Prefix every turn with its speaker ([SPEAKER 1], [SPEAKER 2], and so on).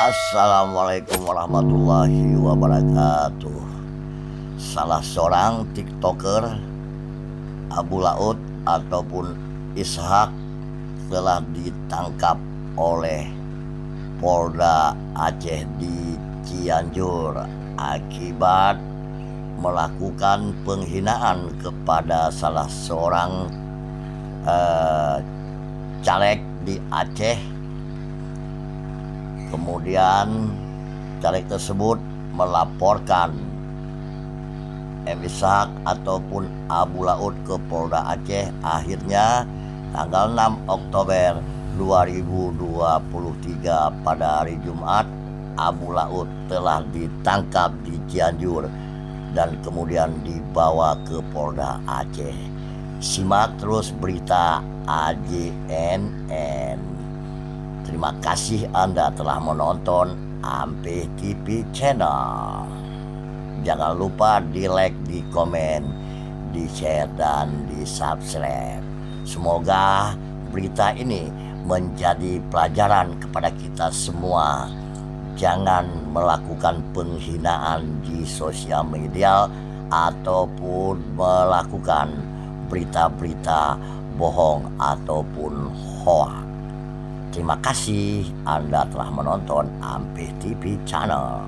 [SPEAKER 1] Assalamualaikum warahmatullahi wabarakatuh. Salah seorang TikToker Abu Laut ataupun Ishak telah ditangkap oleh Polda Aceh di Cianjur akibat melakukan penghinaan kepada salah seorang caleg di Aceh. Kemudian caleg tersebut melaporkan Ishak ataupun Abu Laut ke Polda Aceh. Akhirnya tanggal 6 Oktober 2023 pada hari Jumat, Abu Laut telah ditangkap di Cianjur dan kemudian dibawa ke Polda Aceh. Simak terus berita AJNN. Terima kasih Anda telah menonton Ampih TV Channel. Jangan lupa di like, di komen, di share, dan di subscribe. Semoga berita ini menjadi pelajaran kepada kita semua. Jangan melakukan penghinaan di sosial media ataupun melakukan berita-berita bohong ataupun hoax. Terima kasih Anda telah menonton Ampih TV Channel.